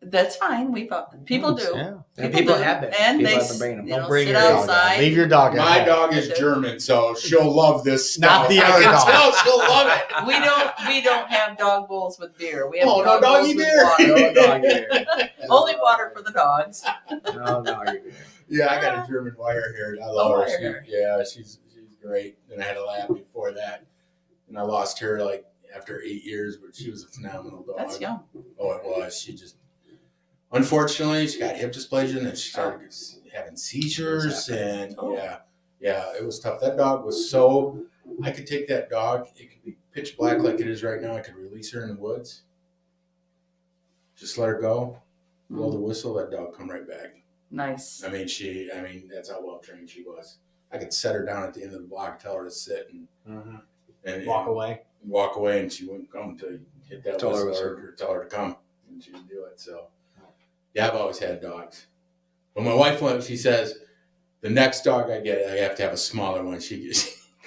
That's fine. People do. Yeah. And people do. have been. And People they have been bringing them. Don't bring sit your dog out. outside. Leave your dog at My home. dog is German, so she'll love this Not stuff. the I other can dog. tell she'll love it. We don't have dog bowls with beer. We have Oh, no dog bowls doggy with beer. water. No dog beer. Only water for the dogs. No doggy beer. Yeah, I got a German wire hair. I Oh, love her. wire hair. Yeah, she's great. And I had a lab before that, and I lost her like after 8 years, but she was a phenomenal dog. That's young. Oh, it was. She just, unfortunately, she got hip dysplasia, and then she started having seizures, and Oh. yeah, it was tough. That dog was so. I could take that dog. It could be pitch black like it is right now. I could release her in the woods. Just let her go. Blow the whistle. That dog come right back. Nice. I mean, that's how well trained she was. I could set her down at the end of the block, tell her to sit, and Walk away. walk away, and she wouldn't come until you hit that Tell her whistle to- or tell her to come, and she would do it. So, yeah, I've always had dogs. But my wife, she says, the next dog I get, I have to have a smaller one. Dude,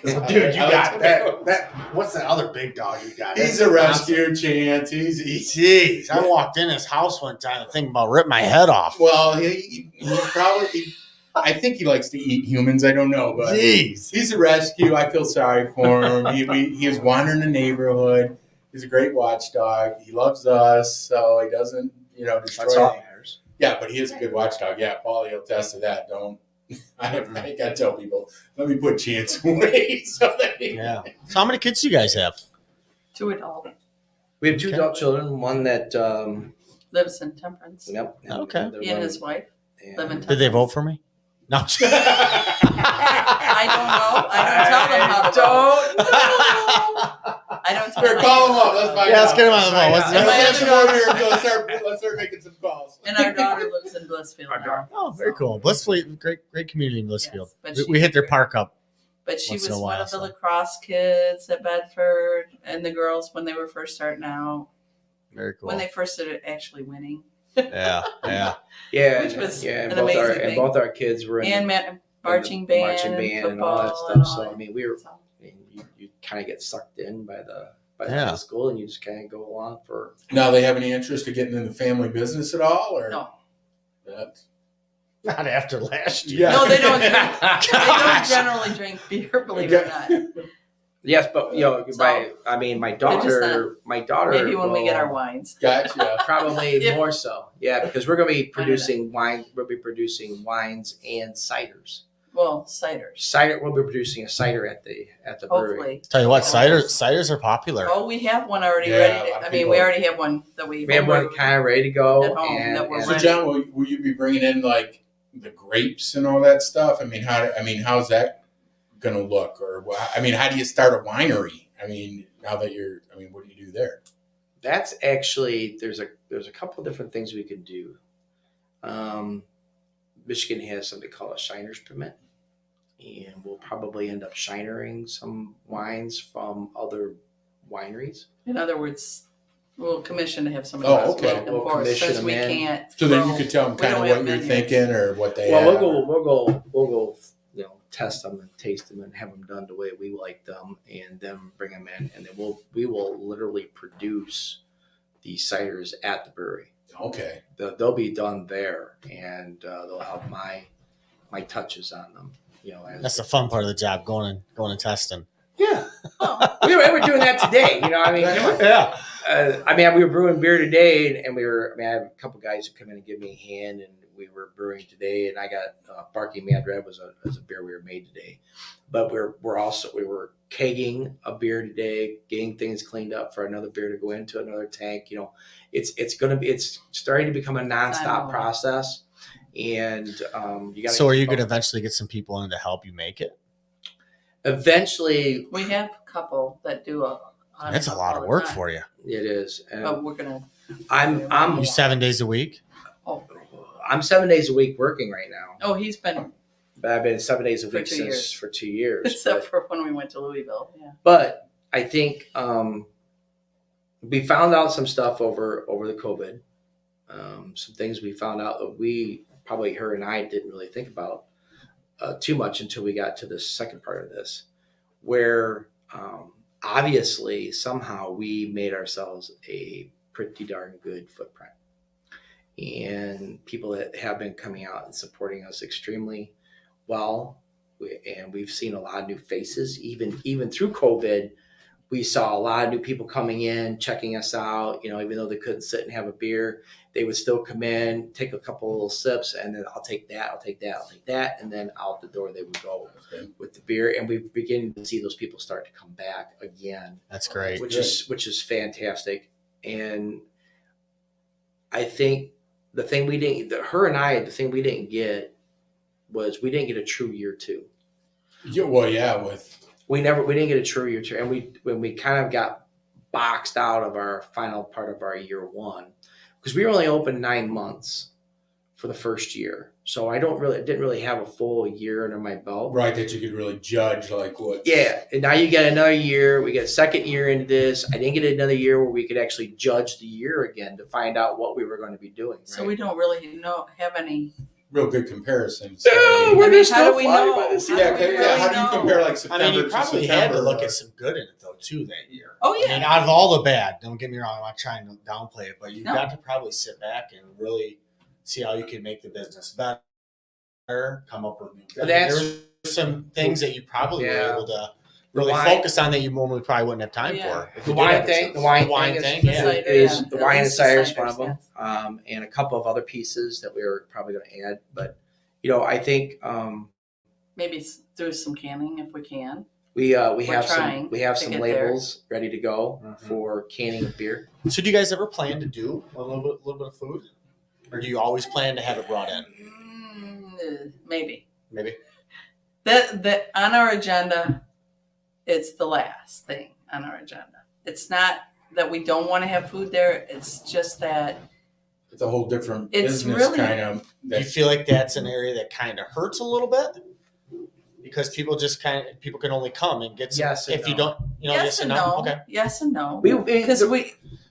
you got that. What's that other big dog you got? He's a rescue, Chance. He's Jeez, I walked in his house one time and thinking about ripping my head off. well, he probably. I think he likes to eat humans. I don't know, but Jeez. he's a rescue. I feel sorry for him. He was wandering the neighborhood. He's a great watchdog. He loves us, so he doesn't, destroy. That's all that matters. Yeah, but he is a good watchdog. Yeah, Paulie will attest to that. Don't. I gotta tell people. Let me put Chance away. So that Yeah. So how many kids do you guys have? 2 adult. We have 2 Okay. adult children. One that, Lives in Temperance. yep. Okay. the He and one- his wife and- live in Temperance. Did they vote for me? No. I'm just kidding. I don't know. I don't tell them how to vote. I don't tell Here, them call how him to up. Let's vote. find Yeah, out. let's get him on the phone. What's And my Let's other have some dog- more beer and let's start making some calls. And our daughter lives in Blissfield Our now. Oh, very cool. Blissfield, great community in Blissfield. Yes, but We she- hit their park up. But she once was in a one while, of the so. lacrosse kids at Bedford, and the girls when they were first starting out, Very cool. when they first started actually winning. Yeah. Yeah, Which was and an both amazing thing. both our kids were in And the marching band, marching band and all that football, stuff. and So all I mean, we were. that. I mean, you kind of get sucked in by the Yeah. high school, and you just kind of go along for. Now, they have any interest in getting in the family business at all, or No, That's, Not after last year. Yeah. no, they don't. They don't generally drink beer, believe it or not. Yes, but So- my just daughter, Maybe when we get our will- wines. gotcha. probably If- more so. Yeah, because we're going to be I know producing wine. We'll be producing wines and ciders. Well, ciders, Cider. We'll be producing a cider at the brewery. hopefully. Tell you what, ciders are popular. Oh, we have one already Yeah, ready. a lot of I mean, people- we already have one that we. We have one kind of ready to go, At home and, that we're and So, ready. John, will you be bringing in like the grapes and all that stuff? I mean, how's that going to look? Or how do you start a winery? I mean, now that what do you do there? that's actually there's a couple different things we could do. Michigan has something called a shiner's permit, and we'll probably end up shinering some wines from other wineries. In other words, we'll commission to have somebody Oh, else okay. make them We'll for us commission since them we in. can't. So then you grow- could tell them we kind of don't what have you're menus. thinking or what they Well, have. we'll go, test them and taste them and have them done the way we like them, and then bring them in, and then we will literally produce the ciders at the brewery. Okay. They'll be done there, and they'll have my touches on them. That's the fun part of the job, going and testing. Yeah, Oh, we were doing that today. Yeah. We were brewing beer today, and I have a couple guys who come in and give me a hand, and we were brewing today, and I got Barking Mad Red was a beer we were made today, but we were kegging a beer today, getting things cleaned up for another beer to go into another tank. It's starting to become a nonstop process, and you got. So are you going to eventually get some people in to help you make it? Eventually, we have a couple that do That's a lot of work for you. it is, and But we're gonna. I'm You 7 days a week? Oh, I'm 7 days a week working right now. oh, he's been But I've been 7 days a For week 2 years. for 2 years. except for when we went to Louisville. Yeah. But I think we found out some stuff over the COVID. Some things we found out that probably her and I didn't really think about too much until we got to the second part of this, where obviously somehow we made ourselves a pretty darn good footprint. and people that have been coming out and supporting us extremely well. And we've seen a lot of new faces, even through COVID. We saw a lot of new people coming in, checking us out. Even though they couldn't sit and have a beer, they would still come in, take a couple of little sips, and then I'll take that, and then out the door they would go with the beer. And we're beginning to see those people start to come back again. That's great. Which is fantastic. And I think the thing we didn't get was we didn't get a true year two. Yeah, well, yeah, We didn't get a true year two, and when we kind of got boxed out of our final part of our year one, because we were only open 9 months for the first year, so I didn't really have a full year under my belt. right, that you could really judge like what. Yeah, and now you get another year. We get a second year into this. I didn't get another year where we could actually judge the year again to find out what we were going to be doing. So we don't really have any real good comparisons. No, we're just how still do we flying know? by the seat. How do we really how do you know? compare like September? I mean, you to probably September, had to look or- at some good in it though too that year. Oh I yeah. mean, out of all the bad, don't get me wrong, I'm not trying to downplay it, but you No. got to probably sit back and really see how you can make the business better, come up with new. There were some things that you probably were able to really focus on that you normally probably wouldn't have time for. If The you did wine have thing, the chance. wine thing, yeah. Cider, is yeah. the At wine and least the cider is one ciders, of them, and a couple of other pieces that we were probably going to add. But I think Maybe do some canning if we can. we have trying to some get labels ready to go Mhm. for canning of beer. So, do you guys ever plan to do a little bit of food, or do you always plan to have it brought in? Maybe. Maybe. That on our agenda, it's the last thing on our agenda. It's not that we don't want to have food there. It's just that It's a whole different It's business really- kind of. Do you feel like that's an area that kind of hurts a little bit? Because people can only come and get some. Yes and if you no. don't, yes and no. Okay. Yes and no. We- Because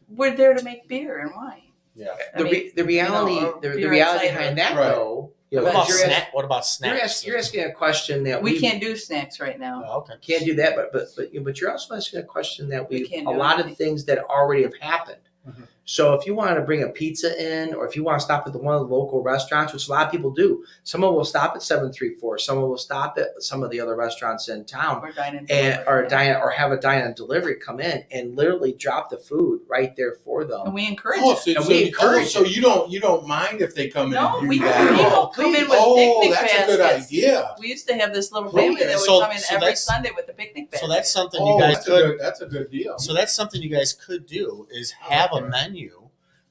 we're there to make beer and wine. Yeah. I mean, The reality or the beer reality and cider. behind that Right. though. What But about you're snack? What about snacks? You're asking a question that we can't do snacks right now. Oh, okay. can't do that, but you're also asking a question that We we can't a do lot of anything. things that already have happened. Mhm. So if you want to bring a pizza in, or if you want to stop at one of the local restaurants, which a lot of people do, someone will stop at 734. Someone will stop at some of the other restaurants in town, Or dine and and deliver. or have a dine-in delivery come in and literally drop the food right there for them. And we encourage Oh, it. so, And so, we encourage so you don't mind if they come in No, and do we that? people come in with Oh, picnic that's baskets. a good idea. We used to have this little Okay. family that would So- come in so every that's- Sunday with the picnic basket. So that's something Oh, you guys could. that's a good deal. So that's something you guys could do is have a menu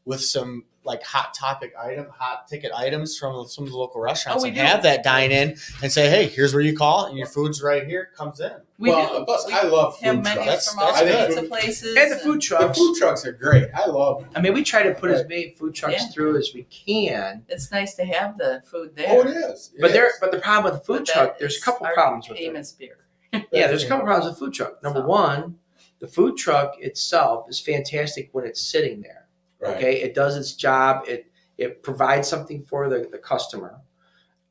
with some like hot ticket items from some of the local restaurants, we and do. have that dine in and say, hey, here's where you call and your food's right here, comes in. we well, do. plus We I love have food menus trucks. from all That's sorts good. of places. And the food The trucks. food trucks are great. I love them. I mean, we try to put as Right. many food trucks Yeah. through as we can. It's nice to have the food there. Oh, it is. It But is. the problem with the food But truck, that there's a is couple our problems with aim it. is beer. Yeah, there's a couple problems with food truck. Number So- one, the food truck itself is fantastic when it's sitting there. Right. Okay, it does its job. It provides something for the customer,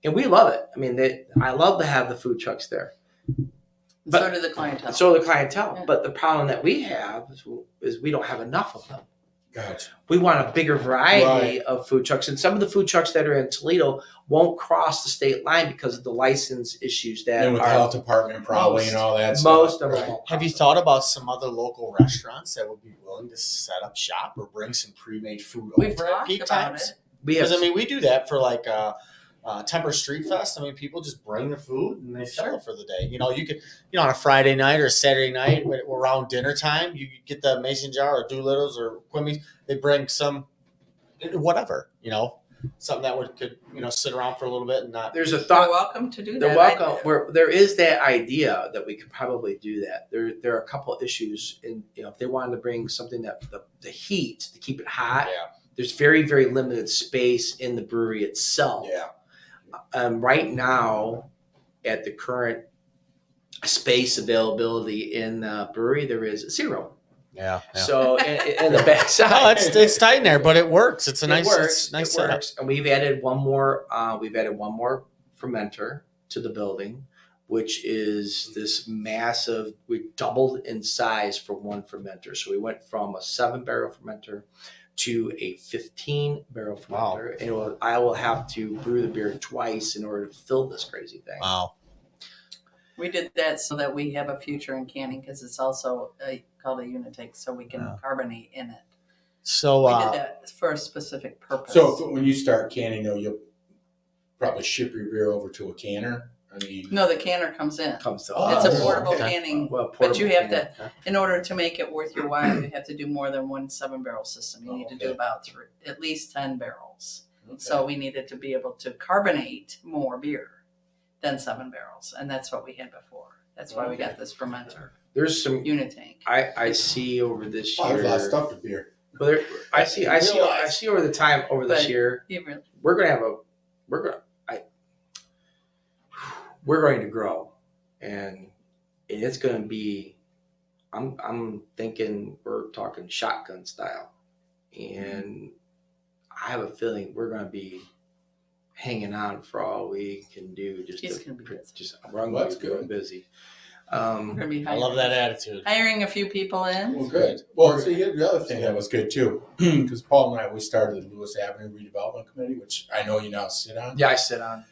and we love it. I mean, I love to have the food trucks there. But- So do the clientele. So the clientele. Yeah. But the problem that we have is we don't have enough of them. Gotcha. We want a bigger variety Right. of food trucks, and some of the food trucks that are in Toledo won't cross the state line because of the license issues that And with the are health department probably and all that stuff. most of them. Right. won't Have you cross thought about some other local restaurants that would be willing to set up shop or bring some pre-made food We've over at talked peak about times? it. We have Because I mean, we do that for like Temper Street Fest. I mean, people just bring the food and they sell it for the day. You could, on a Friday night or a Saturday night around dinner time, you get the mason jar or Doolittle's or Quimmy's. They bring some, whatever, something that could sit around for a little bit and not. there's a They're thought. welcome to do They're that. welcome. There is that idea that we could probably do that. There are a couple issues in if they wanted to bring something that the heat to keep it hot. Yeah. There's very very limited space in the brewery itself. Yeah. Right now, at the current space availability in the brewery, there is zero. Yeah. So in the backside, No, it's tight in there, but it works. It's a nice, works. nice It setup. works. And we've added one more. We've added one more fermenter to the building, which is this massive. We doubled in size for one fermenter. So we went from a 7-barrel fermenter to a 15 barrel Wow. fermenter. And I will have to brew the beer twice in order to fill this crazy thing. Wow. We did that so that we have a future in canning because it's also called a unitake, so we can Yeah. carbonate in it. So We did that for a specific purpose. So when you start canning, though, you'll probably ship your beer over to a canner. I mean, No, the canner comes in. Comes to Oh, It's a okay. portable canning. Well, But you have portable to, in order to make it worth your while, you have to do more than one 7-barrel system. You need to do Okay. about at least 10 barrels. okay. So we needed to be able to carbonate more beer than 7 barrels. And that's what we had before. That's why we got this fermenter There's some unit tank. I see over this Oh, year. there's a lot of stuff to beer. But I see over the time over this But- year You really, we're going to grow, and it's going to be. I'm thinking we're talking shotgun style, and I have a feeling we're going to be hanging on for all we can do. He's gonna be busy. We're going That's to be good. busy. we're gonna be I love that attitude. hiring a few people in. Well, good. Well, see, here's the other thing that was good too, because Paul and I, we started the Lewis Avenue Redevelopment Committee, which I know you now sit on. Yeah, I sit on.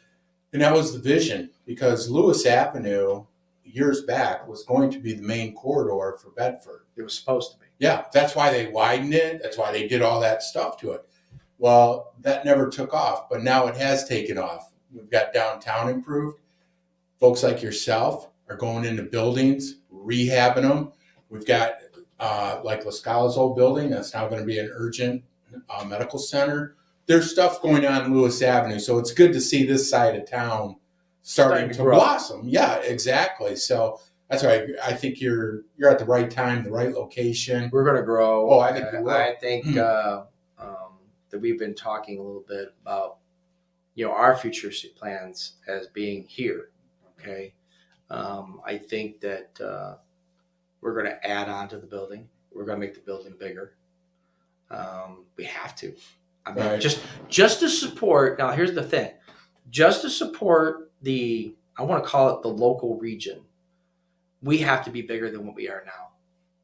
And that was the vision, because Lewis Avenue, years back, was going to be the main corridor for Bedford. It was supposed to be. Yeah, that's why they widened it. That's why they did all that stuff to it. Well, that never took off, but now it has taken off. We've got downtown improved. Folks like yourself are going into buildings, rehabbing them. We've got like La Scala's old building that's now going to be an urgent medical center. There's stuff going on in Lewis Avenue, so it's good to see this side of town starting to grow. blossom. Yeah, exactly. So that's why I think you're at the right time, the right location. We're going to grow. Oh, I think we will. I think that we've been talking a little bit about, our future plans as being here. Okay. I think that we're going to add on to the building. We're going to make the building bigger. We have to. I mean, Right. just to support. Now, here's the thing. Just to support I want to call it the local region, we have to be bigger than what we are now.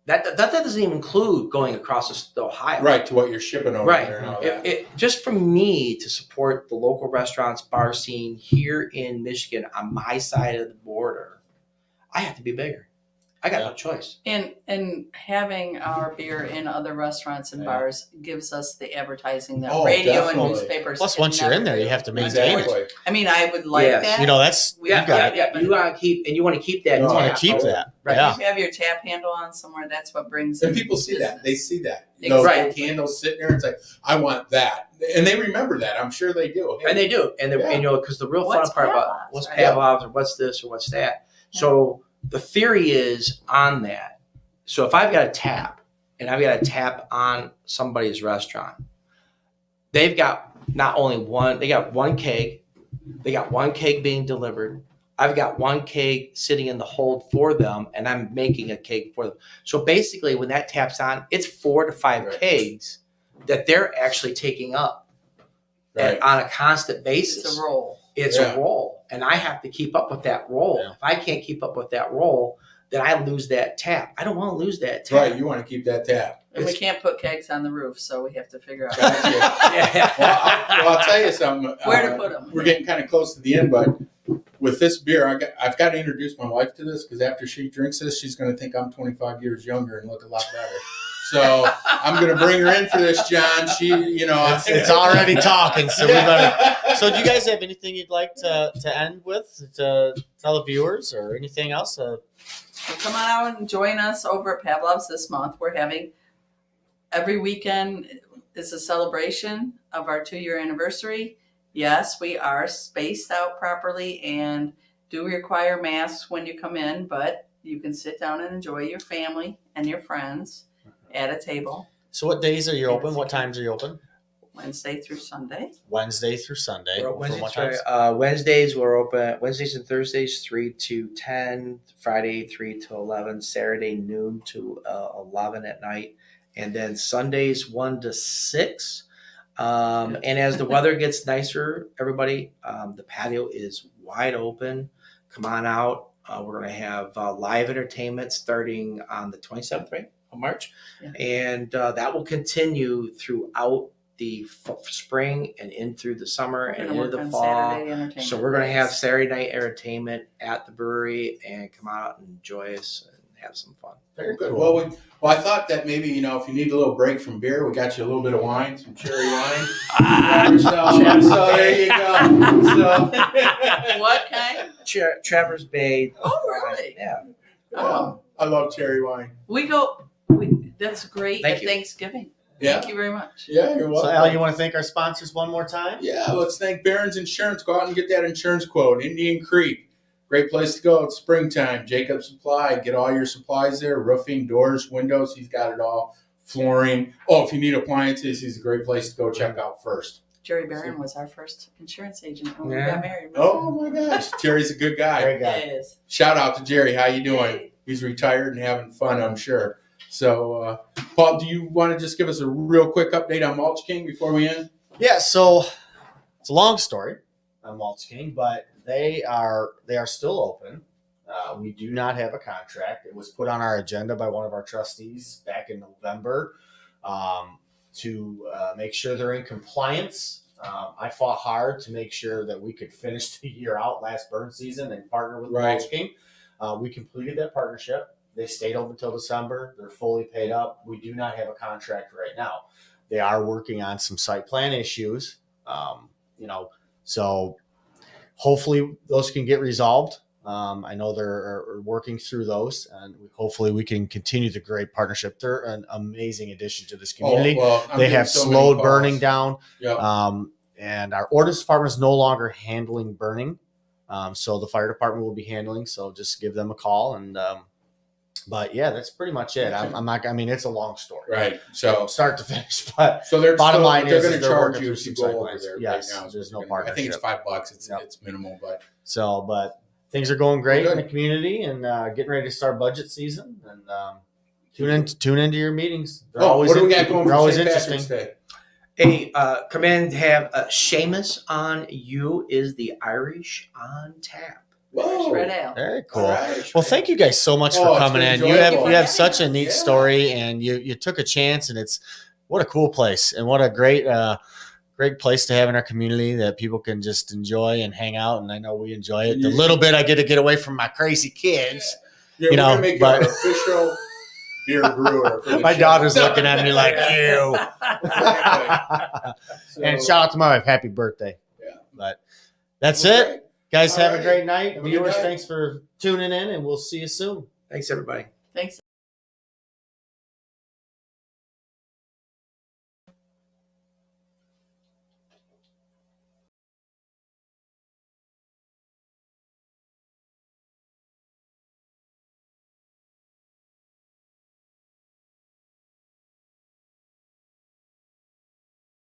That doesn't even include going across the Ohio. Right, to what you're shipping over Right. there and all that. Just for me to support the local restaurants, bar scene here in Michigan on my side of the border, I have to be bigger. I got no choice. And having our beer in other restaurants and bars gives us the advertising that Oh, radio definitely. and newspapers. Plus, can once you're in never there, do. you have to maintain it. Exactly. I mean, I would like Yes. that. That's you got it. Yeah. You want to keep that. You You want tap to keep open. that. Right. Yeah. If you have your tap handle on somewhere, that's what brings And in people see that. They business. see that. Exactly. Those candles sitting there. It's like, I want that. And they remember that. I'm sure they do. And they do, and Yeah. because the real What's fun part about Pavlov's, what's right? Pavlov's or what's this or what's that. So the theory is on that. So if I've got a tap and I've got a tap on somebody's restaurant, they've got not only one, they got one keg, they got one keg being delivered. I've got one keg sitting in the hold for them, and I'm making a keg for them. So basically, when that tap's on, it's 4 to 5 Right. kegs that they're actually taking up Right. on a constant basis. It's a roll. It's Yeah. a roll, and I have to keep up with that roll. Yeah. If I can't keep up with that roll, then I lose that tap. I don't want to lose that tap. Right. You want to keep that tap. And we can't put kegs on the roof, so we have to figure out Gotcha. Yeah. Well, I'll tell you something. where to put them. We're getting kind of close to the end, but with this beer, I've got to introduce my wife to this, because after she drinks this, she's going to think I'm 25 years younger and look a lot better. So I'm going to bring her in for this, John. She, It's already talking, so we better. So, do you guys have anything you'd like to end with to tell the viewers, or anything else? Come on out and join us over at Pavlov's this month. We're having every weekend is a celebration of our 2-year anniversary. Yes, we are spaced out properly and do require masks when you come in, but you can sit down and enjoy your family and your friends at a table So, what days are you open? What times are you open? Wednesday through Sunday. Wednesday through Sunday. We're From open what Wednesdays, times? Wednesdays we're open. Wednesdays and Thursdays 3 to 10. Friday 3 to 11. Saturday noon to 11 at night, and then Sundays 1 to 6. And as the weather gets nicer, everybody, the patio is wide open. Come on out. We're going to have live entertainment starting on the 27th, right? March, Yeah. and that will continue throughout the spring and in through the summer and into the fall. Saturday entertainment. So we're going to have Saturday night entertainment at the brewery and come out and enjoy us and have some fun. Very good. Well, I thought that maybe, if you need a little break from beer, we got you a little bit of wine, some cherry wine. So there you go. So What kind? Traverse Bay. Oh, really? Yeah. Oh, I love cherry wine. that's great Thank at you. Thanksgiving. Yeah. Thank you very much. Yeah, you're welcome. So, Al, you want to thank our sponsors one more time? Yeah, let's thank Barron's Insurance. Go out and get that insurance quote. Indian Creek, great place to go. It's springtime. Jacob Supply, get all your supplies there. Roofing, doors, windows. He's got it all. Flooring. Oh, if you need appliances, he's a great place to go check out first. Jerry Barron was our first insurance agent when we Yeah. got married. Oh my gosh, Jerry's a good guy. Great guy. It is. Shout out to Jerry. How you doing? Hey. He's retired and having fun, I'm sure. So, Paul, do you want to just give us a real quick update on Mulch King before we end? Yeah, so it's a long story on Mulch King, but they are still open. We do not have a contract. It was put on our agenda by one of our trustees back in November to make sure they're in compliance. I fought hard to make sure that we could finish the year out last burn season and partner with Right. Mulch King. We completed that partnership. They stayed open until December. They're fully paid up. We do not have a contract right now. They are working on some site plan issues, so hopefully those can get resolved. I know they're working through those, and hopefully we can continue the great partnership. They're an amazing addition to this community. I'm They getting have so many slowed calls. burning down, Yep. and our ordnance department is no longer handling burning, so the fire department will be handling. So just give them a call, and but yeah, that's pretty much it. Okay. I'm not. I mean, it's a long story, Right. So start to finish, but So they're Bottom line they're is going to they're charge working you through if you some go site over plans. there. Yes, right now. there's no I think it's $5. It's Yep. it's minimal, but but things are going great Good. in the community, and getting ready to start budget season. And tune into your meetings. They're always what do we got going they're for always St. interesting. Patrick's Day? Hey, come in and have Seamus on You is the Irish on tap. Whoa! Red Ale. Very cool. All right. Well, thank you guys so much Oh, for it's coming been in. You enjoyable. have such a neat Yeah. story, and you took a chance, and what a cool place, and what a great place to have in our community that people can just enjoy and hang out. And I know we enjoy it. The little bit I get to get away from my crazy kids. Yeah, we're gonna make you our official beer brewer. For the My show. daughter's looking at me like, ew. So, And shout out to my wife. Happy birthday. Yeah. But that's well, it. great. Guys, All have a right. great night. Have a good Viewers, night. thanks for tuning in, and we'll see you soon. Thanks, everybody. Thanks.